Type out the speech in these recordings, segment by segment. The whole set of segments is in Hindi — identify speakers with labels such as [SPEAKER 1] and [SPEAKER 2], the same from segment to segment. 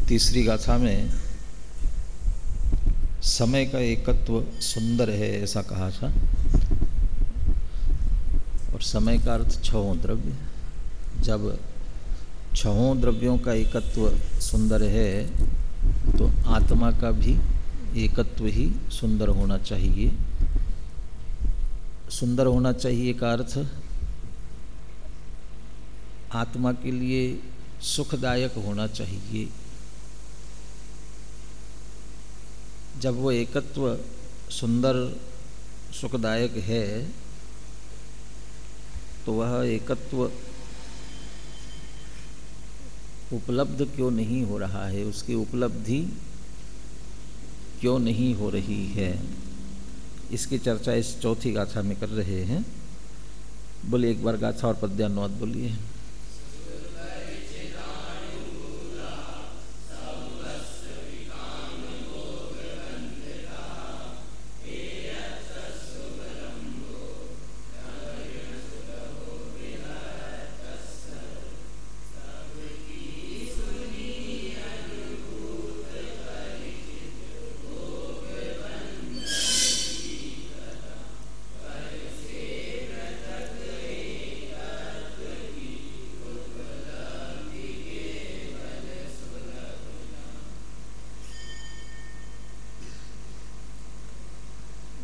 [SPEAKER 1] तीसरी गाथा में समय का एकत्व सुंदर है ऐसा कहा था, और समय का अर्थ छहों द्रव्य। जब छहों द्रव्यों का एकत्व सुंदर है तो आत्मा का भी एकत्व ही सुंदर होना चाहिए। सुंदर होना चाहिए का अर्थ आत्मा के लिए सुखदायक होना चाहिए। जब वो एकत्व सुंदर सुखदायक है तो वह एकत्व उपलब्ध क्यों नहीं हो रहा है, उसकी उपलब्धि क्यों नहीं हो रही है, इसकी चर्चा इस चौथी गाथा में कर रहे हैं। बोलिए एक बार गाथा और पद्यानुवाद बोलिए।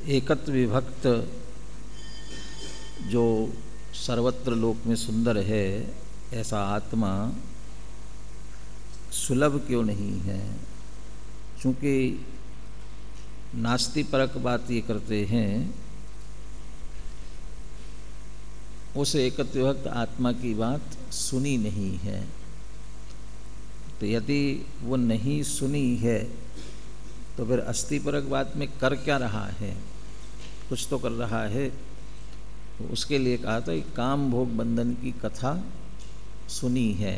[SPEAKER 1] एकत्व विभक्त जो सर्वत्र लोक में सुंदर है, ऐसा आत्मा सुलभ क्यों नहीं है? चूँकि नास्तिपरक बात ये करते हैं, उस एकत्व विभक्त आत्मा की बात सुनी नहीं है। तो यदि वो नहीं सुनी है तो फिर अस्तिपरक बात में कर क्या रहा है? कुछ तो कर रहा है। तो उसके लिए कहा था कि काम भोग बंधन की कथा सुनी है,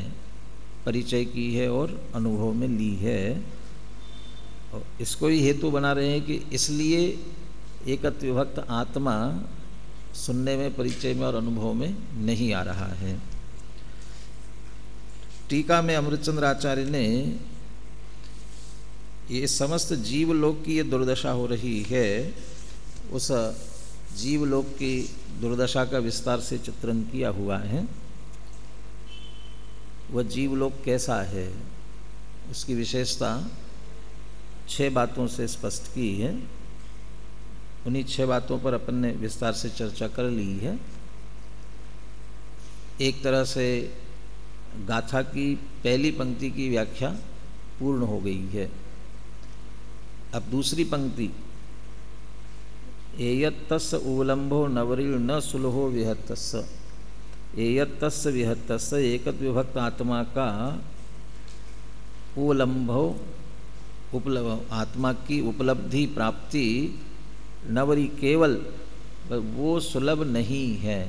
[SPEAKER 1] परिचय की है और अनुभव में ली है, और इसको ही हेतु बना रहे हैं कि इसलिए एकत्व विभक्त आत्मा सुनने में, परिचय में और अनुभव में नहीं आ रहा है। टीका में अमृतचंद्र आचार्य ने ये समस्त जीवलोक की ये दुर्दशा हो रही है, उस जीवलोक की दुर्दशा का विस्तार से चित्रण किया हुआ है। वह जीवलोक कैसा है, उसकी विशेषता 6 बातों से स्पष्ट की है। उन्हीं 6 बातों पर अपन ने विस्तार से चर्चा कर ली है। एक तरह से गाथा की पहली पंक्ति की व्याख्या पूर्ण हो गई है। अब दूसरी पंक्ति, एयत्तस्य उवलंभो नवरील न सुलहो विहत्तस्य, एयत्तस्य विहत्तस्य एकत्व विभक्त आत्मा का उवलंभो आत्मा की उपलब्धि प्राप्ति नवरी केवल वो सुलभ नहीं है।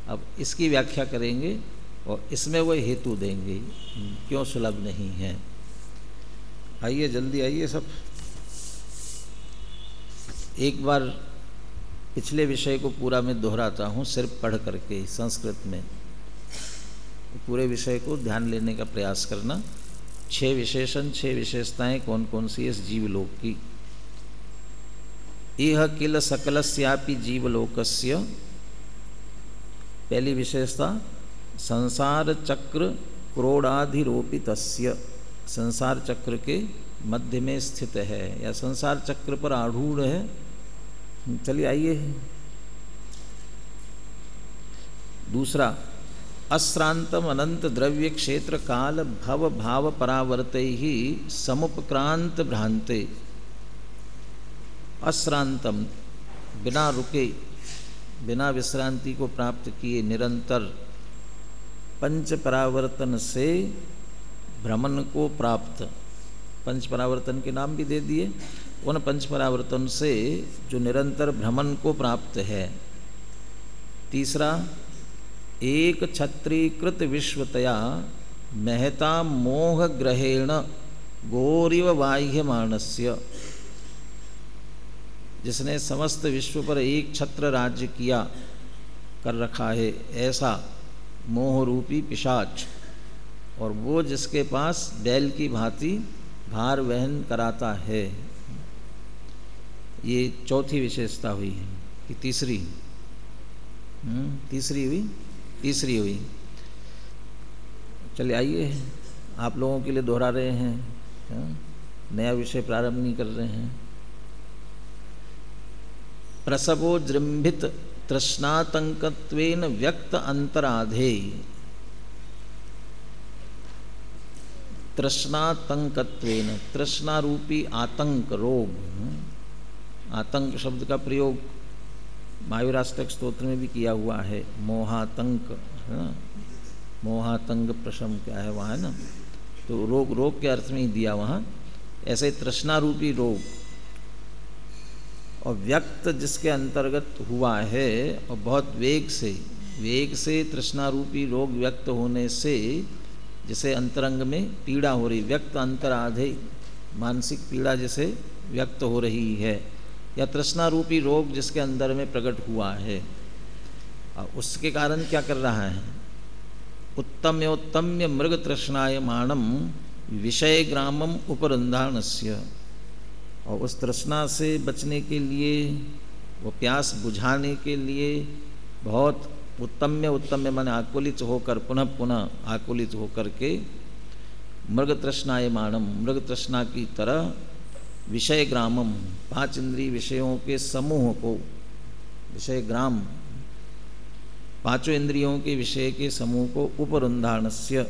[SPEAKER 1] अब इसकी व्याख्या करेंगे और इसमें वो हेतु देंगे क्यों सुलभ नहीं है। आइए जल्दी आइए सब। एक बार पिछले विषय को पूरा मैं दोहराता हूँ सिर्फ पढ़ करके संस्कृत में। पूरे विषय को ध्यान लेने का प्रयास करना। 6 विशेषण, 6 विशेषताएं कौन कौन सी इस जीवलोक की। इह किल सकलस्यापि जीवलोकस्य, पहली विशेषता संसार चक्र क्रोडाधिरोपितस्य, संसार चक्र के मध्य में स्थित है या संसार चक्र पर आरूढ़ है। चलिए आइए। दूसरा, अश्रांतम अनंत द्रव्य क्षेत्र काल भव भाव परावर्ते ही समुपक्रांत भ्रांते। अश्रांतम, बिना रुके, बिना विश्रांति को प्राप्त किए निरंतर पंच परावर्तन से भ्रमण को प्राप्त। पंच परावर्तन के नाम भी दे दिए। उन पंच परावर्तन से जो निरंतर भ्रमण को प्राप्त है। तीसरा, एक छत्रीकृत विश्वतया महता मोह ग्रहेण गौरिव बाह्यमानस्य, जिसने समस्त विश्व पर एक छत्र राज्य किया कर रखा है, ऐसा मोह रूपी पिशाच और वो जिसके पास बैल की भांति भार वहन कराता है। ये चौथी विशेषता हुई कि तीसरी तीसरी हुई। चलिए आइए, आप लोगों के लिए दोहरा रहे हैं, नया विषय प्रारंभ नहीं कर रहे हैं। प्रसवो जृंभित तृष्णातंकत्वेन व्यक्त अंतराधे। तृष्णातंकत्वेन, तृष्णा रूपी आतंक, रोग। आतंक शब्द का प्रयोग महावीराष्टक स्तोत्र में भी किया हुआ है। मोहातंक है ना, मोहातंग प्रशम क्या है वहाँ, है ना, तो रोग, रोग के अर्थ में ही दिया वहाँ। ऐसे तृष्णा रूपी रोग, और व्यक्त जिसके अंतर्गत हुआ है, और बहुत वेग से तृष्णा रूपी रोग व्यक्त होने से जिसे अंतरंग में पीड़ा हो रही, व्यक्त अंतराधे, मानसिक पीड़ा जिसे व्यक्त हो रही है, या तृष्णा रूपी रोग जिसके अंदर में प्रकट हुआ है, और उसके कारण क्या कर रहा है? उत्तम्योत्तम्य मृग तृष्णायमाणम विषय ग्रामम उपरुंधानस्य। और उस तृष्णा से बचने के लिए, वो प्यास बुझाने के लिए बहुत उत्तम्य माने आकुलित होकर, पुनः पुनः आकुलित होकर के मृग तृष्णायमाणम, मृग तृष्णा की तरह विषय ग्रामम, 5 इंद्रिय विषयों के समूह को, विषय ग्राम, 5 इंद्रियों के विषय के समूह को उपरुंधानस्य,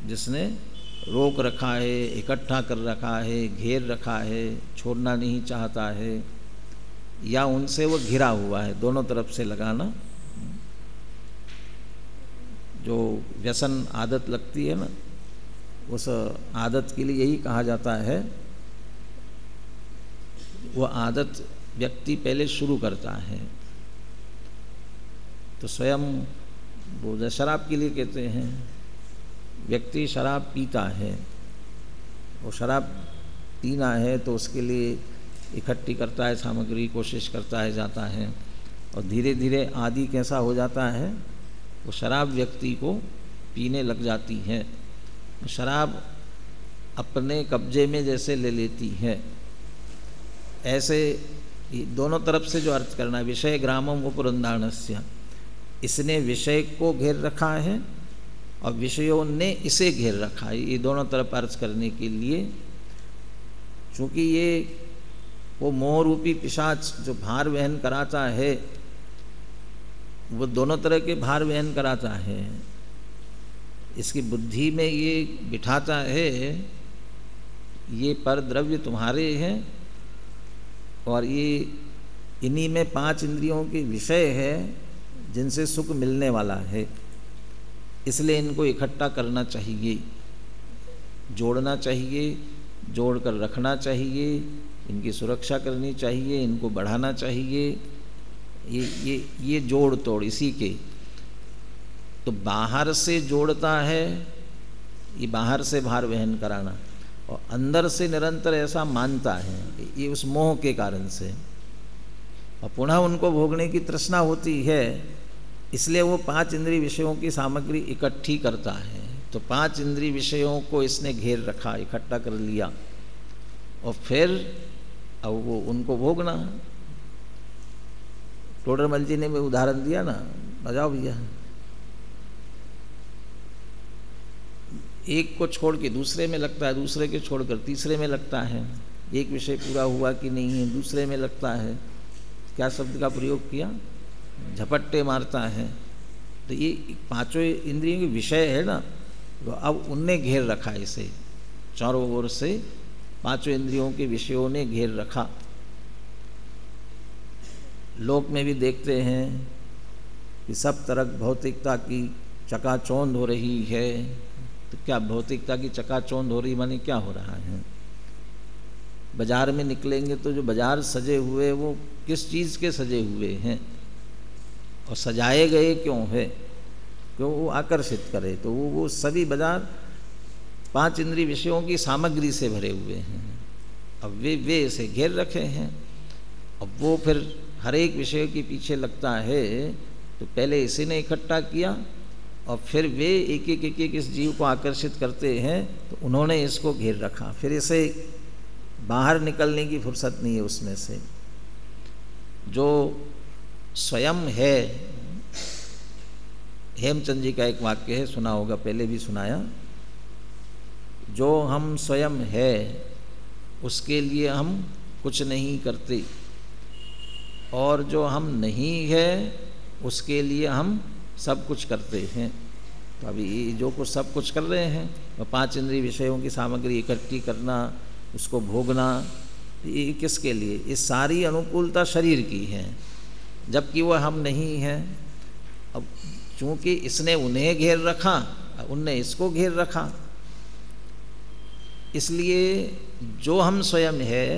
[SPEAKER 1] जिसने रोक रखा है, इकट्ठा कर रखा है, घेर रखा है, छोड़ना नहीं चाहता है, या उनसे वो घिरा हुआ है, दोनों तरफ से लगाना। जो व्यसन आदत लगती है ना, उस आदत के लिए यही कहा जाता है, वो आदत व्यक्ति पहले शुरू करता है। तो स्वयं वो शराब के लिए कहते हैं, व्यक्ति शराब पीता है, वो शराब पीना है तो उसके लिए इकट्ठी करता है सामग्री, कोशिश करता है, जाता है, और धीरे धीरे आदि कैसा हो जाता है, वो शराब व्यक्ति को पीने लग जाती है, शराब अपने कब्जे में जैसे ले लेती है। ऐसे दोनों तरफ से जो अर्थ करना है, विषय ग्रामम उपरुंधानस्य, इसने विषय को घेर रखा है और विषयों ने इसे घेर रखा है, ये दोनों तरफ अर्थ करने के लिए। चूँकि ये वो मोह रूपी पिशाच जो भार वहन कराता है, वो दोनों तरह के भार वहन कराता है। इसकी बुद्धि में ये बिठाता है, ये पर द्रव्य तुम्हारे हैं, और ये इन्हीं में 5 इंद्रियों के विषय है जिनसे सुख मिलने वाला है, इसलिए इनको इकट्ठा करना चाहिए, जोड़ना चाहिए, जोड़ कर रखना चाहिए, इनकी सुरक्षा करनी चाहिए, इनको बढ़ाना चाहिए। ये जोड़ तोड़ इसी के। तो बाहर से जोड़ता है, ये बाहर से भार वहन कराना, और अंदर से निरंतर ऐसा मानता है, ये उस मोह के कारण से, और पुनः उनको भोगने की तृष्णा होती है, इसलिए वो 5 इंद्रिय विषयों की सामग्री इकट्ठी करता है। तो 5 इंद्रिय विषयों को इसने घेर रखा, इकट्ठा कर लिया, और फिर अब वो उनको भोगना। टोडरमल जी ने भी उदाहरण दिया ना, बजाओ भैया, एक को छोड़ के दूसरे में लगता है, दूसरे के छोड़कर तीसरे में लगता है, एक विषय पूरा हुआ कि नहीं है दूसरे में लगता है। क्या शब्द का प्रयोग किया? झपट्टे मारता है। तो ये 5 इंद्रियों के विषय है ना, तो अब उनने घेर रखा इसे, चारों ओर से 5 इंद्रियों के विषयों ने घेर रखा। लोक में भी देखते हैं कि सब तरफ भौतिकता की चकाचौंध हो रही है। तो क्या भौतिकता की चकाचौंध हो रही माने क्या हो रहा है? बाजार में निकलेंगे तो जो बाजार सजे हुए वो किस चीज़ के सजे हुए हैं, और सजाए गए क्यों है? क्यों? वो आकर्षित करे। तो वो सभी बाजार 5 इंद्रिय विषयों की सामग्री से भरे हुए हैं। अब वे इसे घेर रखे हैं। अब वो फिर हर एक विषय के पीछे लगता है। तो पहले इसी ने इकट्ठा किया, और फिर वे एक एक इस जीव को आकर्षित करते हैं, तो उन्होंने इसको घेर रखा। फिर इसे बाहर निकलने की फुर्सत नहीं है उसमें से। जो स्वयं है, हेमचंद जी का एक वाक्य है, सुना होगा, पहले भी सुनाया, जो हम स्वयं है उसके लिए हम कुछ नहीं करते, और जो हम नहीं है उसके लिए हम सब कुछ करते हैं। तो अभी जो कुछ सब कुछ कर रहे हैं, तो 5 इंद्रिय विषयों की सामग्री इकट्ठी करना, उसको भोगना, ये किसके लिए? इस सारी अनुकूलता शरीर की है, जबकि वह हम नहीं हैं। अब चूँकि इसने उन्हें घेर रखा, उनने इसको घेर रखा, इसलिए जो हम स्वयं है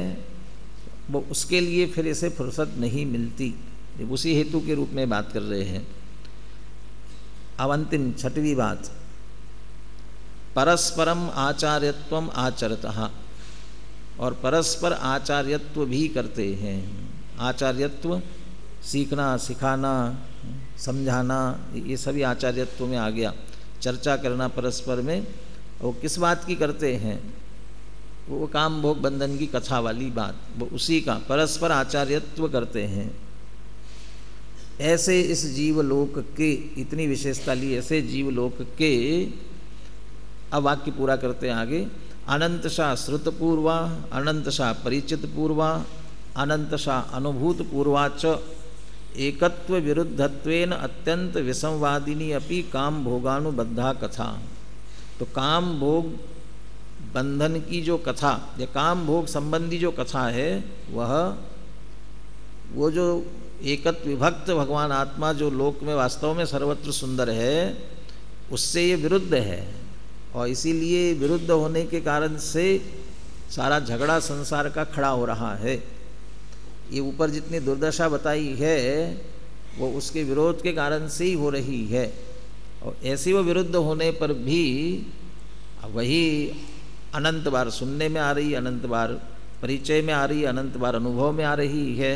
[SPEAKER 1] वो उसके लिए फिर इसे फुर्सत नहीं मिलती। उसी हेतु के रूप में बात कर रहे हैं। अब अंतिम 6वीं बात, परस्परम आचार्यत्वम आचरतः, और परस्पर आचार्यत्व भी करते हैं। आचार्यत्व सीखना, सिखाना, समझाना, ये सभी आचार्यत्व में आ गया। चर्चा करना परस्पर में, वो किस बात की करते हैं? वो काम भोग बंधन की कथा वाली बात, वो उसी का परस्पर आचार्यत्व करते हैं। ऐसे इस जीवलोक के, इतनी विशेषता ली, ऐसे जीवलोक के, अब वाक्य पूरा करते हैं आगे, अनंतशा श्रुतपूर्वा, अनंतशा परिचित पूर्वा, अनंतशा अनुभूत पूर्वा च एकत्व विरुद्धत्वेन अत्यंत विसंवादिनी अपि काम भोगानुबद्धा कथा। तो काम भोग बंधन की जो कथा या काम भोग संबंधी जो कथा है, वो जो एकत्व विभक्त भगवान आत्मा जो लोक में वास्तव में सर्वत्र सुंदर है, उससे ये विरुद्ध है। और इसीलिए विरुद्ध होने के कारण से सारा झगड़ा संसार का खड़ा हो रहा है। ये ऊपर जितनी दुर्दशा बताई है वो उसके विरोध के कारण से ही हो रही है। और ऐसी वो विरुद्ध होने पर भी वही अनंत बार सुनने में आ रही, अनंत बार परिचय में आ रही, अनंत बार अनुभव में आ रही है,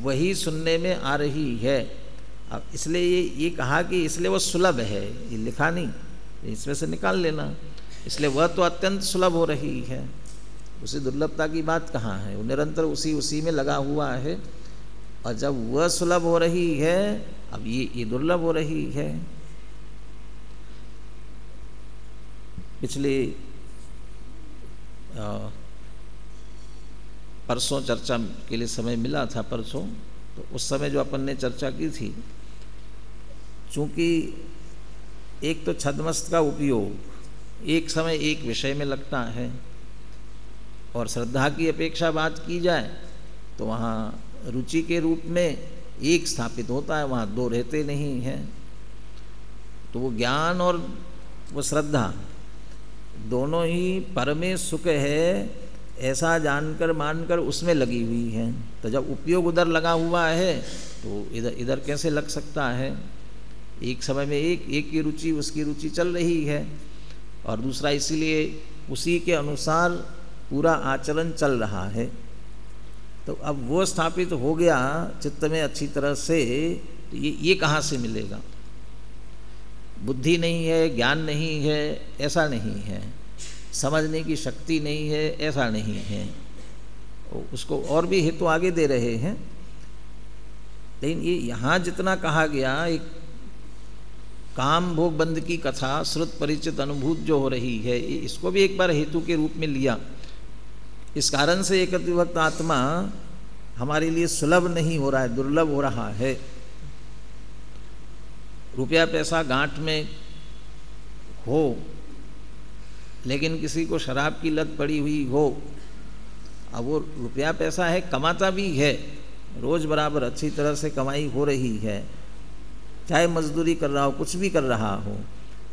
[SPEAKER 1] वही सुनने में आ रही है। अब इसलिए ये कहा कि इसलिए वो सुलभ है, ये लिखा नहीं, इसमें से निकाल लेना। इसलिए वह तो अत्यंत सुलभ हो रही है, उसी दुर्लभता की बात कहाँ है? वो निरंतर उसी में लगा हुआ है। और जब वह सुलभ हो रही है, अब ये दुर्लभ हो रही है। पिछले परसों चर्चा के लिए समय मिला था, परसों, तो उस समय जो अपन ने चर्चा की थी, चूँकि एक तो छद्मस्त का उपयोग एक समय एक विषय में लगता है, और श्रद्धा की अपेक्षा बात की जाए तो वहाँ रुचि के रूप में एक स्थापित होता है, वहाँ दो रहते नहीं हैं। तो वो ज्ञान और वो श्रद्धा दोनों ही पर में सुख है ऐसा जानकर मानकर उसमें लगी हुई है। तो जब उपयोग उधर लगा हुआ है तो इधर कैसे लग सकता है? एक समय में एक की रुचि, उसकी रुचि चल रही है, और दूसरा इसीलिए उसी के अनुसार पूरा आचरण चल रहा है। तो अब वो स्थापित हो गया चित्त में अच्छी तरह से, तो ये कहाँ से मिलेगा? बुद्धि नहीं है, ज्ञान नहीं है, ऐसा नहीं है, समझने की शक्ति नहीं है, ऐसा नहीं है। उसको और भी हेतु आगे दे रहे हैं, लेकिन ये यहाँ जितना कहा गया, एक काम भोग बंध की कथा श्रुत परिचित अनुभूत जो हो रही है, इसको भी एक बार हेतु के रूप में लिया। इस कारण से एकत्व विभक्त आत्मा हमारे लिए सुलभ नहीं हो रहा है, दुर्लभ हो रहा है। रुपया पैसा गांठ में हो, लेकिन किसी को शराब की लत पड़ी हुई हो, अब वो रुपया पैसा है, कमाता भी है, रोज़ बराबर अच्छी तरह से कमाई हो रही है, चाहे मजदूरी कर रहा हो, कुछ भी कर रहा हो,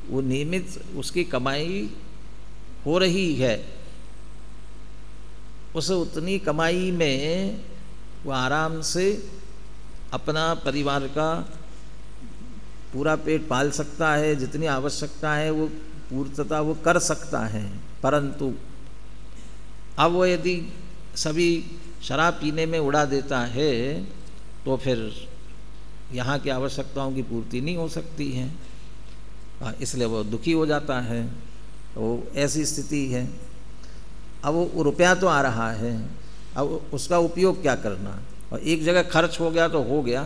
[SPEAKER 1] वो नियमित उसकी कमाई हो रही है। उस उतनी कमाई में वो आराम से अपना परिवार का पूरा पेट पाल सकता है, जितनी आवश्यकता है वो पूर्तता वो कर सकता है। परंतु अब वो यदि सभी शराब पीने में उड़ा देता है तो फिर यहाँ की आवश्यकताओं की पूर्ति नहीं हो सकती है, इसलिए वो दुखी हो जाता है। वो ऐसी स्थिति है। अब वो रुपया तो आ रहा है, अब उसका उपयोग क्या करना, और एक जगह खर्च हो गया तो हो गया,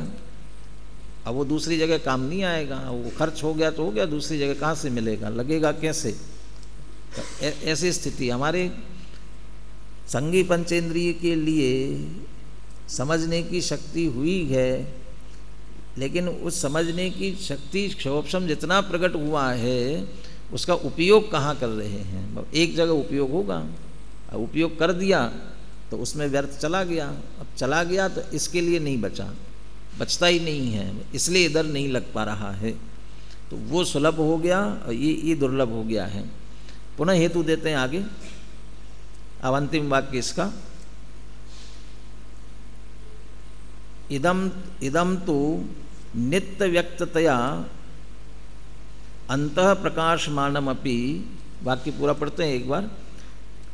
[SPEAKER 1] अब वो दूसरी जगह काम नहीं आएगा। वो खर्च हो गया तो हो गया, दूसरी जगह कहाँ से मिलेगा, लगेगा कैसे। तो ऐसी स्थिति हमारे संगी पंचेंद्रिय के लिए समझने की शक्ति हुई है, लेकिन उस समझने की शक्ति क्षोभम जितना प्रकट हुआ है उसका उपयोग कहाँ कर रहे हैं। एक जगह उपयोग होगा, अब उपयोग कर दिया तो उसमें व्यर्थ चला गया। अब चला गया तो इसके लिए नहीं बचा, बचता ही नहीं है, इसलिए इधर नहीं लग पा रहा है। तो वो सुलभ हो गया और ये दुर्लभ हो गया है। पुनः हेतु देते हैं आगे। अब अंतिम वाक्य इसका, इदम तो नित्य व्यक्ततया अंतः प्रकाशमानमपि। वाक्य पूरा पढ़ते हैं एक बार।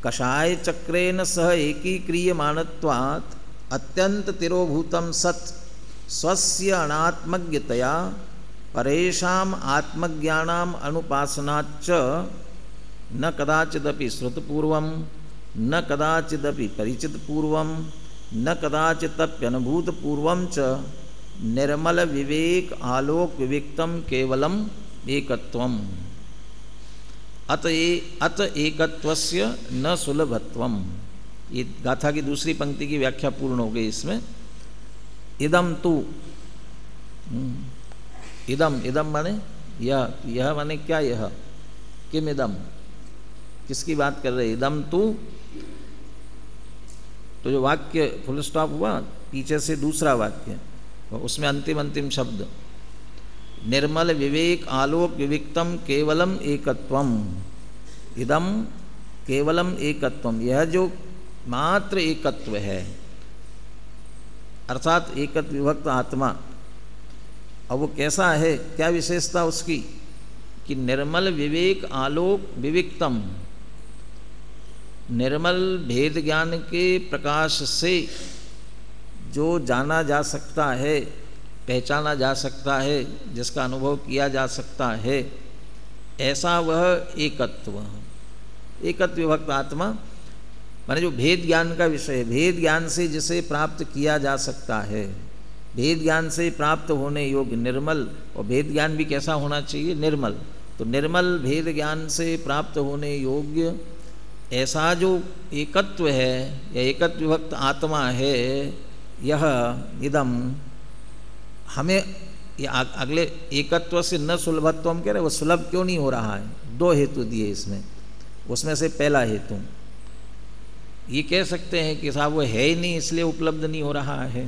[SPEAKER 1] कषाय चक्रेण सह एकीक्रियमाणत्वात् अत्यंत तिरोभूतम सत् स्वस्य अनात्मज्ञतया परेषाम आत्मज्ञानाम अनुपासनाच्च न कदाचिदपि श्रुतपूर्वं न कदाचिदपि परिचितपूर्वं न कदाचिदप्यनुभूतपूर्वं च निर्मल विवेक आलोक विविक्तम केवलम एकत्वम अत एकत्वस्य न सुलभत्वम। ये गाथा की दूसरी पंक्ति की व्याख्या पूर्ण हो गई इसमें। इदम तु, इदम माने यह माने क्या, यह किम इदम, किसकी बात कर रहे। इदम तु, तो जो वाक्य फुल स्टॉप हुआ पीछे से दूसरा वाक्य, उसमें अंतिम शब्द निर्मल विवेक आलोक विविक्तम केवलम एकत्वम। इदम केवलम एकत्वम, यह जो मात्र एकत्व है, अर्थात एकत्व विभक्त आत्मा। अब वो कैसा है, क्या विशेषता उसकी, कि निर्मल विवेक आलोक विविक्तम, निर्मल भेद ज्ञान के प्रकाश से जो जाना जा सकता है, पहचाना जा सकता है, जिसका अनुभव किया जा सकता है, ऐसा वह एकत्व। एकत्व विभक्त आत्मा माने जो भेद ज्ञान का विषय है, भेद ज्ञान से जिसे प्राप्त किया जा सकता है, भेद ज्ञान से प्राप्त होने योग्य निर्मल। और भेद ज्ञान भी कैसा होना चाहिए, निर्मल। तो निर्मल भेद ज्ञान से प्राप्त होने योग्य ऐसा जो एकत्व है, या एकत्व विभक्त आत्मा है, यह इदम हमें अगले एकत्व से न सुलभत्व हम कह रहे, वो सुलभ क्यों नहीं हो रहा है। दो हेतु दिए इसमें, उसमें से पहला हेतु ये कह सकते हैं कि साहब वो है ही नहीं इसलिए उपलब्ध नहीं हो रहा है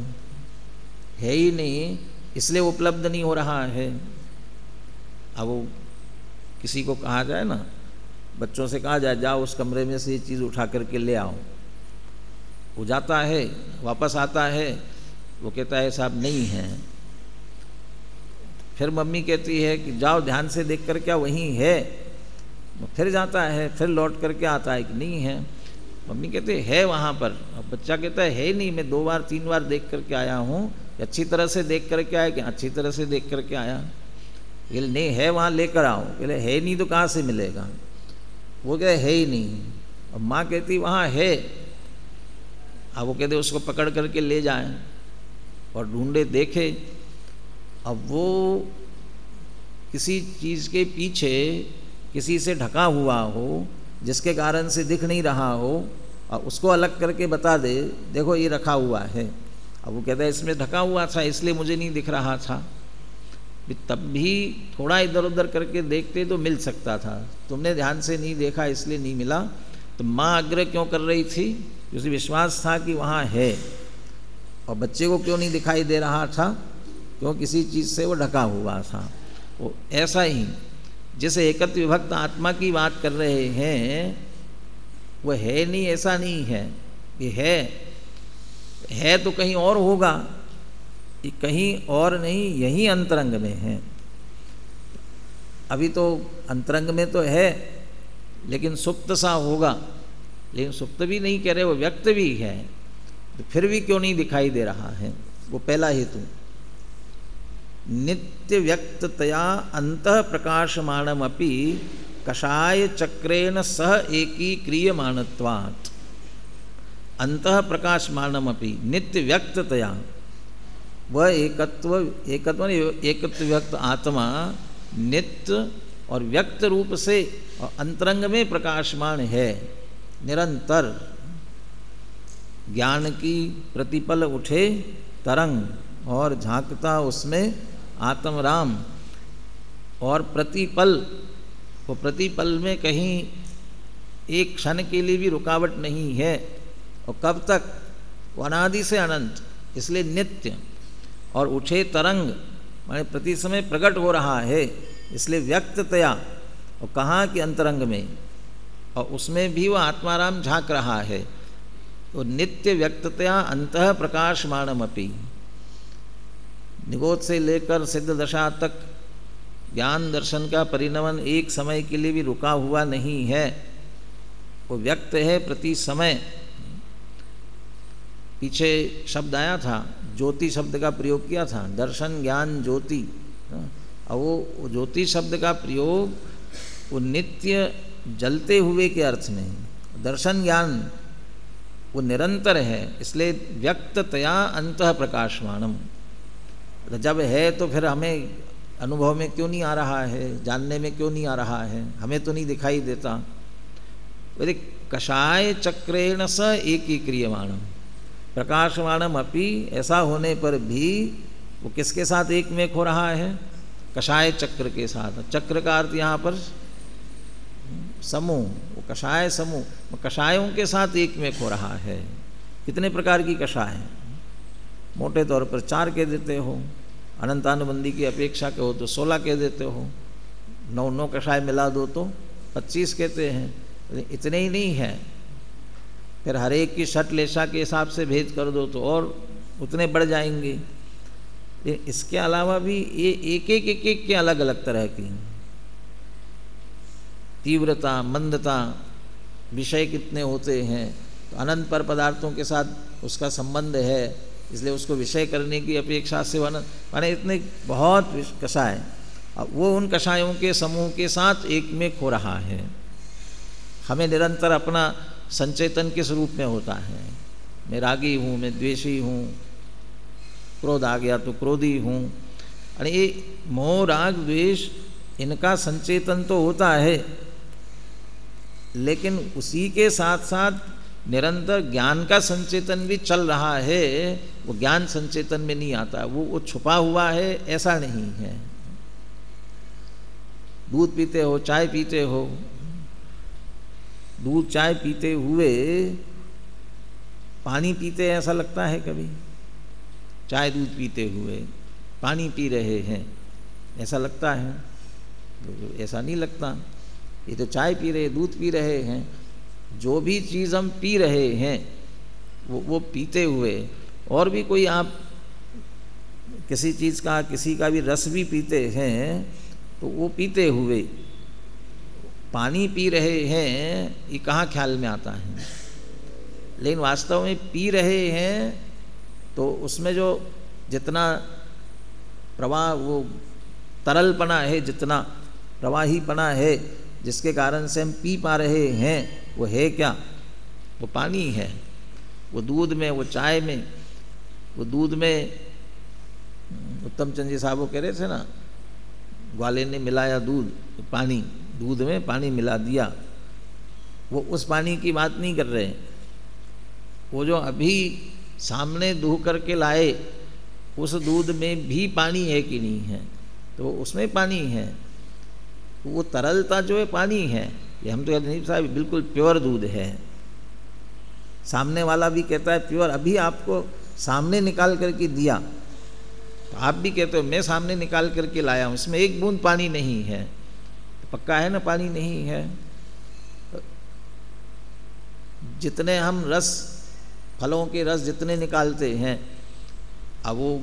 [SPEAKER 1] ही नहीं इसलिए उपलब्ध नहीं हो रहा है। अब वो किसी को कहा जाए ना, बच्चों से कहा जाए जाओ उस कमरे में से ये चीज़ उठा करके ले आओ, वो जाता है, वापस आता है, वो कहता है साहब नहीं है। फिर मम्मी कहती है कि जाओ ध्यान से देख कर क्या वहीं है, फिर जाता है, फिर लौट करके आता है कि नहीं है। मम्मी कहते है वहाँ पर, अब बच्चा कहता है नहीं, मैं 2 बार 3 बार देख करके आया हूँ, अच्छी तरह से देख करके आया कि अच्छी तरह से देख करके आया। ये नहीं है वहाँ लेकर आओ, कहले है नहीं तो कहाँ से मिलेगा, वो कहते है ही नहीं। अब माँ कहती वहाँ है, अब वो कहते उसको पकड़ करके ले जाएं और ढूंढे देखे। अब वो किसी चीज़ के पीछे किसी से ढका हुआ हो, जिसके कारण से दिख नहीं रहा हो, और उसको अलग करके बता दे देखो ये रखा हुआ है। अब वो कहता है इसमें ढका हुआ था इसलिए मुझे नहीं दिख रहा था। तब भी थोड़ा इधर उधर करके देखते तो मिल सकता था, तुमने ध्यान से नहीं देखा इसलिए नहीं मिला। तो माँ आग्रह क्यों कर रही थी, उसे विश्वास था कि वहाँ है, और बच्चे को क्यों नहीं दिखाई दे रहा था, क्यों किसी चीज़ से वो ढका हुआ था। वो ऐसा ही जैसे एकत्व विभक्त आत्मा की बात कर रहे हैं, वो है नहीं ऐसा नहीं है, ये है तो कहीं और होगा, ये कहीं और नहीं यही अंतरंग में है। अभी तो अंतरंग में तो है लेकिन सुप्त सा होगा, लेकिन सुप्त भी नहीं कह रहे, वो व्यक्त भी है, तो फिर भी क्यों नहीं दिखाई दे रहा है। वो पहला हेतु। नित्य व्यक्ततया अंतः प्रकाशमानमपि कषाय चक्रेण सह एकीक्रियमाणत्वात्। अंतः प्रकाशमानमपि नित्य व्यक्ततया, वह एकत्व व्यक्त आत्मा नित्य और व्यक्त रूप से और अंतरंग में प्रकाशमान है निरंतर। ज्ञान की प्रतिपल उठे तरंग और झांकता उसमें आत्मराम, और प्रतिपल, वो प्रतिपल में कहीं एक क्षण के लिए भी रुकावट नहीं है। और कब तक? वो अनादि से अनंत, इसलिए नित्य। और उठे तरंग माने प्रति समय प्रकट हो रहा है, इसलिए व्यक्ततया। और कहाँ कि अंतरंग में, और उसमें भी वो आत्माराम झांक रहा है। तो नित्य व्यक्ततया अंतः प्रकाशमानमपि, निगोद से लेकर सिद्ध दशा तक ज्ञान दर्शन का परिणमन एक समय के लिए भी रुका हुआ नहीं है, वो व्यक्त है प्रति समय। पीछे शब्द आया था, ज्योति शब्द का प्रयोग किया था, दर्शन ज्ञान ज्योति। और वो ज्योति शब्द का प्रयोग वो नित्य जलते हुए के अर्थ में, दर्शन ज्ञान वो निरंतर है, इसलिए व्यक्ततया अंतः प्रकाशमानम। जब है तो फिर हमें अनुभव में क्यों नहीं आ रहा है, जानने में क्यों नहीं आ रहा है, हमें तो नहीं दिखाई देता। यदि कषाय चक्रेण स एकीक्रियमाणम प्रकाशमानम अपि, ऐसा होने पर भी वो किसके साथ एक में हो रहा है? कषाय चक्र के साथ। चक्र का अर्थ यहाँ पर समूह, वो कषाय समूह, कषायों के साथ एक में हो रहा है। कितने प्रकार की कषाय? मोटे तौर पर 4 कह देते हो, अनंतानुबंधी की अपेक्षा कहो तो 16 कह देते हो, 9 कषाय मिला दो तो 25 कहते हैं। इतने ही नहीं है, फिर हर एक की शट लेशा के हिसाब से भेद कर दो तो और उतने बढ़ जाएंगे। इसके अलावा भी ये एक के अलग अलग तरह की तीव्रता, मंदता, विषय कितने होते हैं। तो अनंत पर पदार्थों के साथ उसका संबंध है, इसलिए उसको विषय करने की अपेक्षा से माने इतने बहुत कषाय, अब वो उन कषायों के समूह के साथ एक में खो रहा है। हमें निरंतर अपना संचेतन किस रूप में होता है? मैं रागी हूँ, मैं द्वेषी हूँ, क्रोध आ गया तो क्रोधी हूँ। अरे ये मोह राग द्वेष इनका संचेतन तो होता है, लेकिन उसी के साथ साथ निरंतर ज्ञान का संचेतन भी चल रहा है। वो ज्ञान संचेतन में नहीं आता, वो छुपा हुआ है, ऐसा नहीं है। दूध पीते हो, चाय पीते हो, दूध चाय पीते हुए पानी पीते ऐसा लगता है कभी? चाय दूध पीते हुए पानी पी रहे हैं ऐसा लगता है? तो ऐसा नहीं लगता। ये तो चाय पी रहे, दूध पी रहे हैं। जो भी चीज़ हम पी रहे हैं वो पीते हुए, और भी कोई आप किसी चीज़ का, किसी का भी रस भी पीते हैं तो वो पीते हुए। पानी पी रहे हैं ये कहाँ ख्याल में आता है? लेकिन वास्तव में पी रहे हैं तो उसमें जो जितना प्रवाह, वो तरलपना है, जितना प्रवाहीपना है जिसके कारण से हम पी पा रहे हैं, वो है क्या? वो पानी है। वो दूध में, वो चाय में, वो दूध में उत्तम चंद जी साहब वो कह रहे थे ना, ग्वाले ने मिलाया दूध, तो पानी, दूध में पानी मिला दिया। वो उस पानी की बात नहीं कर रहे। वो जो अभी सामने दूह करके लाए, उस दूध में भी पानी है कि नहीं है? तो उसमें पानी है। वो तरलता जो है पानी है। ये हम तो कहते नहीं साहब बिल्कुल प्योर दूध है। सामने वाला भी कहता है प्योर, अभी आपको सामने निकाल करके दिया, तो आप भी कहते हो मैं सामने निकाल करके लाया हूँ, इसमें एक बूंद पानी नहीं है। तो पक्का है ना पानी नहीं है। जितने हम रस, फलों के रस जितने निकालते हैं, अब वो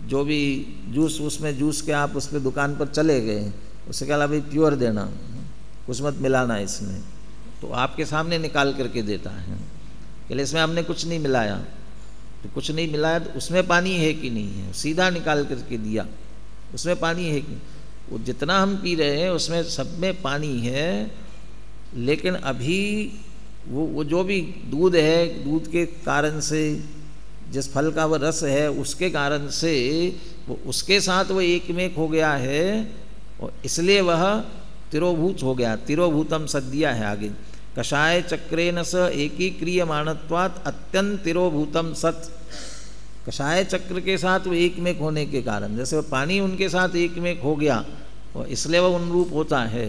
[SPEAKER 1] जो भी जूस, उसमें जूस के आप उस पर दुकान पर चले गए, उससे कहा भाई प्योर देना, कुछ मत मिलाना इसमें, तो आपके सामने निकाल करके देता है। कि इसमें हमने कुछ नहीं मिलाया, तो कुछ नहीं मिलाया तो उसमें पानी है कि नहीं है, सीधा निकाल करके दिया। उसमें पानी है कि वो जितना हम पी रहे हैं उसमें सब में पानी है, लेकिन अभी वो जो भी दूध है, दूध के कारण से जिस फल का वह रस है उसके कारण से वो उसके साथ वो एक में हो गया है और इसलिए वह तिरोभूत हो गया। तिरोभूतम सद्या है आगे, कषाय चक्रेन स एकीक्रियमाणत्वात् अत्यंत तिरोभूतम सत्। कषाय चक्र के साथ वो एक में होने के कारण, जैसे वो पानी उनके साथ एक में हो गया और इसलिए वह उनरूप होता है।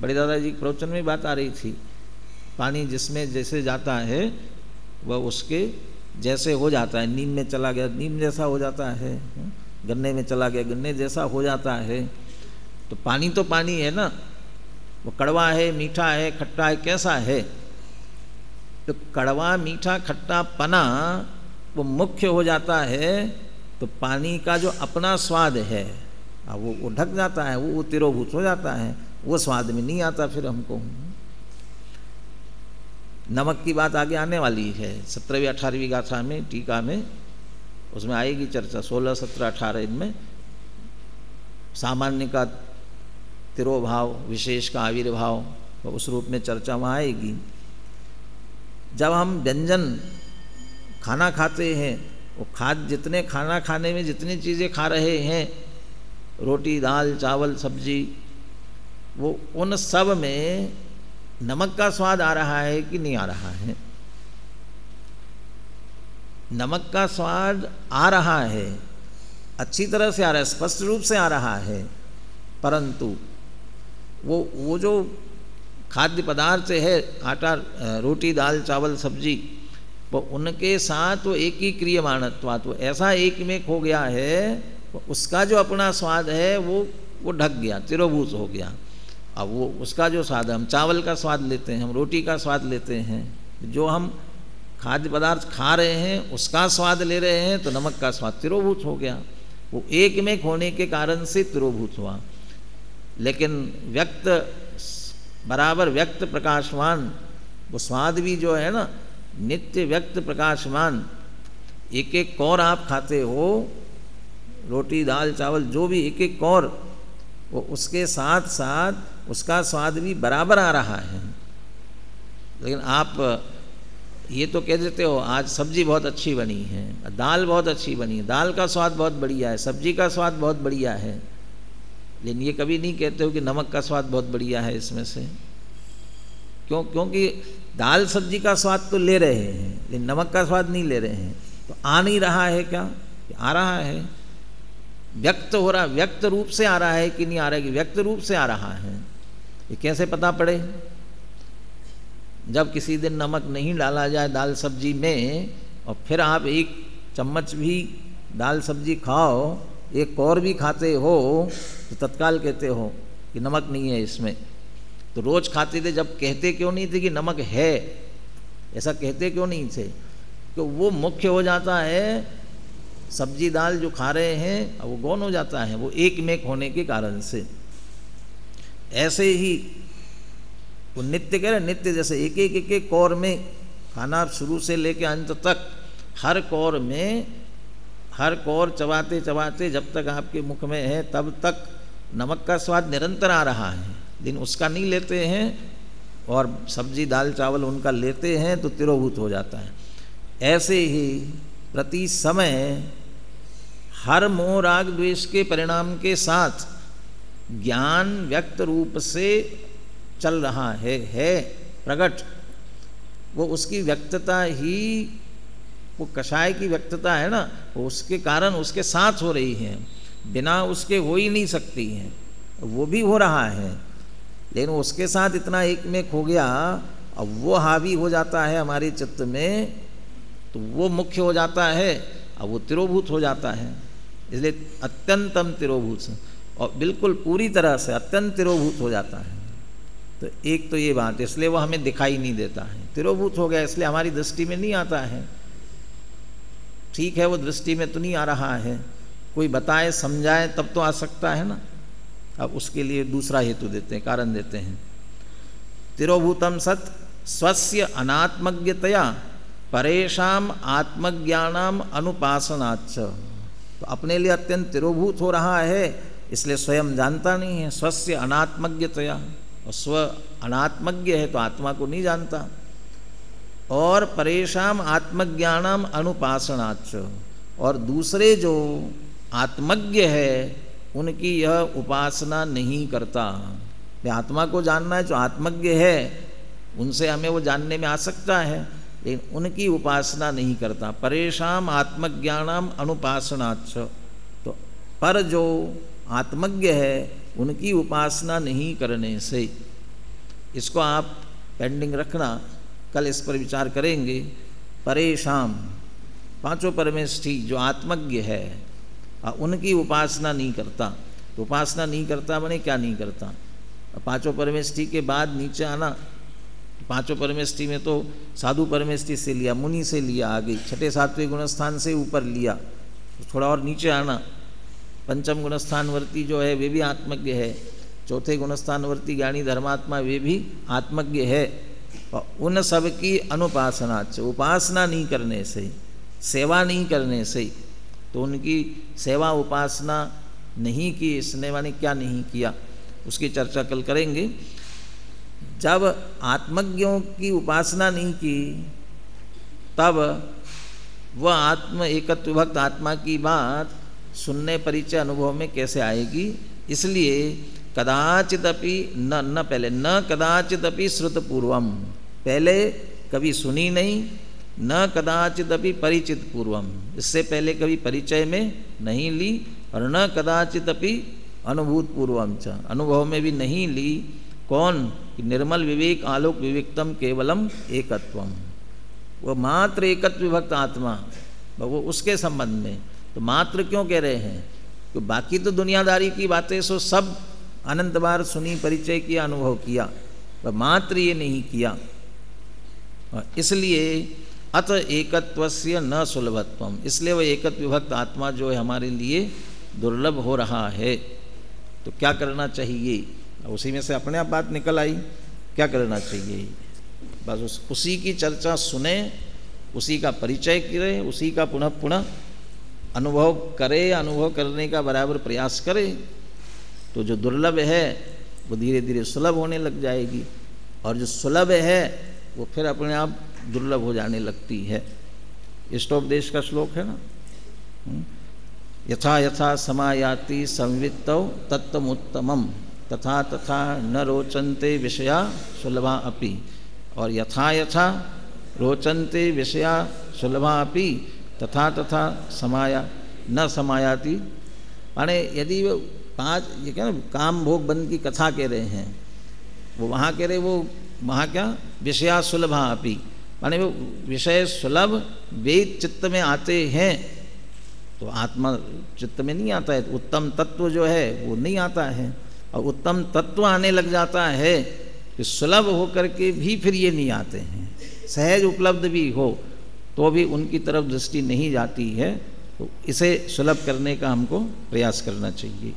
[SPEAKER 1] बड़े दादाजी के प्रवचन में बात आ रही थी, पानी जिसमें जैसे जाता है वह उसके जैसे हो जाता है। नीम में चला गया नीम जैसा हो जाता है, गन्ने में चला गया गन्ने जैसा हो जाता है। तो पानी है ना, वो कड़वा है, मीठा है, खट्टा है, कैसा है? तो कड़वा मीठा खट्टा पना वो मुख्य हो जाता है, तो पानी का जो अपना स्वाद है वो ढक जाता है, वो तिरोभूत हो जाता है, वो स्वाद में नहीं आता फिर हमको। नमक की बात आगे आने वाली है 17वीं 18वीं गाथा में, टीका में, उसमें आएगी चर्चा। 16, 17, 18 इनमें सामान्य का तिरोभाव, विशेष का आविर्भाव, तो उस रूप में चर्चा वहाँ आएगी। जब हम व्यंजन खाना खाते हैं, वो जितने खाना खाने में जितनी चीज़ें खा रहे हैं, रोटी दाल चावल सब्जी, वो उन सब में नमक का स्वाद आ रहा है कि नहीं आ रहा है? नमक का स्वाद आ रहा है, अच्छी तरह से आ रहा है, स्पष्ट रूप से आ रहा है, परंतु वो जो खाद्य पदार्थ है, आटा रोटी दाल चावल सब्जी, वो उनके साथ वो एक ही क्रियमाणत्वात्, तो ऐसा एक में हो गया है, उसका जो अपना स्वाद है वो ढक गया, तिरोभूत हो गया। अब वो उसका जो स्वाद है, हम चावल का स्वाद लेते हैं, हम रोटी का स्वाद लेते हैं, जो हम खाद्य पदार्थ खा रहे हैं उसका स्वाद ले रहे हैं, तो नमक का स्वाद तिरोभूत हो गया। वो एक में होने के कारण से तिरोभूत हुआ। लेकिन व्यक्त बराबर व्यक्त प्रकाशवान वो स्वाद भी जो है ना, नित्य व्यक्त प्रकाशमान, एक एक कौर आप खाते हो, रोटी दाल चावल जो भी एक एक कौर, वो उसके साथ साथ उसका स्वाद भी बराबर आ रहा है। लेकिन आप ये तो कह देते हो आज सब्जी बहुत अच्छी बनी है, दाल बहुत अच्छी बनी है, दाल का स्वाद बहुत बढ़िया है, सब्जी का स्वाद बहुत बढ़िया है, लेकिन ये कभी नहीं कहते हो कि नमक का स्वाद बहुत बढ़िया है इसमें से। क्योंकि दाल सब्जी का स्वाद तो ले रहे हैं, लेकिन नमक का स्वाद नहीं ले रहे हैं। तो आ नहीं रहा है क्या? आ रहा है, व्यक्त हो रहा, व्यक्त रूप से आ रहा है कि नहीं आ रहा है? कि व्यक्त रूप से आ रहा है। ये कैसे पता पड़े? जब किसी दिन नमक नहीं डाला जाए दाल सब्जी में और फिर आप एक चम्मच भी दाल सब्जी खाओ, एक कौर भी खाते हो, तो तत्काल कहते हो कि नमक नहीं है इसमें। तो रोज़ खाते थे, जब कहते क्यों नहीं थे कि नमक है? ऐसा कहते क्यों नहीं थे? तो वो मुख्य हो जाता है, सब्जी दाल जो खा रहे हैं वो गौण हो जाता है, वो एक में होने के कारण से। ऐसे ही वो नित्य कह रहे, नित्य जैसे एक एक कौर में खाना शुरू से लेके अंत तक, हर कौर में, हर कौर चबाते चबाते जब तक आपके मुख में है तब तक नमक का स्वाद निरंतर आ रहा है, लेकिन उसका नहीं लेते हैं और सब्जी दाल चावल उनका लेते हैं तो तिरोभूत हो जाता है। ऐसे ही प्रति समय हर मोह राग द्वेष के परिणाम के साथ ज्ञान व्यक्त रूप से चल रहा है प्रकट। वो उसकी व्यक्तता ही, वो कषाय की व्यक्तता है ना, वो उसके कारण उसके साथ हो रही है, बिना उसके हो ही नहीं सकती हैं। वो भी हो रहा है, लेकिन उसके साथ इतना एक में खो गया, अब वो हावी हो जाता है हमारे चित्त में, तो वो मुख्य हो जाता है, अब वो तिरोभूत हो जाता है। इसलिए अत्यंतम तिरोभूत, और बिल्कुल पूरी तरह से अत्यंत तिरोभूत हो जाता है। तो एक तो ये बात, इसलिए वो हमें दिखाई नहीं देता है, तिरोभूत हो गया, इसलिए हमारी दृष्टि में नहीं आता है। ठीक है, वो दृष्टि में तो नहीं आ रहा है, कोई बताए समझाए तब तो आ सकता है ना। अब उसके लिए दूसरा हेतु देते हैं, कारण देते हैं। तिरोभूतम सत् स्वस्य अनात्मज्ञतया परेशाम आत्मज्ञानाम अनुपासनाच्च। तो अपने लिए अत्यंत तिरोभूत हो रहा है, इसलिए स्वयं जानता नहीं है। स्वस्य अनात्मज्ञतया, और स्व अनात्मज्ञ है तो आत्मा को नहीं जानता। और परेशान आत्मज्ञानम अनुपासनाच, और दूसरे जो आत्मज्ञ है उनकी यह उपासना नहीं करता। आत्मा को जानना है, जो आत्मज्ञ है उनसे हमें वो जानने में आ सकता है, लेकिन उनकी उपासना नहीं करता। परेशान आत्मज्ञानम अनुपासनाच, तो पर जो आत्मज्ञ है उनकी उपासना नहीं करने से, इसको आप पेंडिंग रखना, कल इस पर विचार करेंगे। परेशान, पांचों परमेष्ठी जो आत्मज्ञ है उनकी उपासना नहीं करता। तो उपासना नहीं करता माने क्या नहीं करता? पांचों परमेष्ठी के बाद नीचे आना, पांचों परमेष्ठी में तो साधु परमेष्ठी से लिया, मुनि से लिया, आगे छठे सातवें गुणस्थान से ऊपर लिया, थोड़ा और नीचे आना, पंचम गुणस्थानवर्ती जो है वे भी आत्मज्ञ है, चौथे गुणस्थानवर्ती ज्ञानी धर्मात्मा वे भी आत्मज्ञ है। और उन सब की अनुपासना, उपासना नहीं करने से, सेवा नहीं करने से, तो उनकी सेवा उपासना नहीं की, इसने माने क्या नहीं किया, उसकी चर्चा कल करेंगे। जब आत्मज्ञों की उपासना नहीं की तब वह आत्म एकत्व विभक्त आत्मा की बात सुनने परिचय अनुभव में कैसे आएगी? इसलिए कदाचिदपि न पहले न कदाचिदपि श्रुतपूर्वम, पहले कभी सुनी नहीं, न कदाचिदपि परिचित पूर्वम, इससे पहले कभी परिचय में नहीं ली, और न कदाचिदपि अनुभूत पूर्वम च, अनुभव में भी नहीं ली। कौन? कि निर्मल विवेक आलोक विवेकतम केवलम एकत्वम, वो मात्र एकत्व विभक्त आत्मा, वो उसके संबंध में। तो मात्र क्यों कह रहे हैं? तो बाकी तो दुनियादारी की बातें सो सब अनंत बार सुनी, परिचय किया, अनुभव किया, पर मात्र ये नहीं किया। इसलिए अत एकत्वस्य न सुलभत्वम, इसलिए वह एकत्व विभक्त आत्मा जो है हमारे लिए दुर्लभ हो रहा है। तो क्या करना चाहिए? उसी में से अपने आप बात निकल आई, क्या करना चाहिए? बस उसी की चर्चा सुने, उसी का परिचय करें, उसी का पुनः पुनः अनुभव करे, अनुभव करने का बराबर प्रयास करे, तो जो दुर्लभ है वो धीरे धीरे सुलभ होने लग जाएगी, और जो सुलभ है वो फिर अपने आप दुर्लभ हो जाने लगती है। इष्टोपदेश का श्लोक है ना, यथा यथा समायाति संवित्तौ तत्तमुत्तमम तथा तथा न रोचन्ते विषया सुलभा अपि, और यथा यथा रोचन्ते विषया सुलभा अपि तथा तथा समाया न समायाति। माने यदि वो पांच, ये क्या ना, काम भोग बंद की कथा कह रहे हैं, वो वहाँ कह रहे, वो वहाँ क्या विषया सुलभा अपि, माने वो विषय सुलभ वेद चित्त में आते हैं, तो आत्मा चित्त में नहीं आता है, तो उत्तम तत्व जो है वो नहीं आता है। और उत्तम तत्व आने लग जाता है कि सुलभ होकर के भी फिर ये नहीं आते हैं, सहज उपलब्ध भी हो तो भी उनकी तरफ दृष्टि नहीं जाती है। तो इसे सुलभ करने का हमको प्रयास करना चाहिए।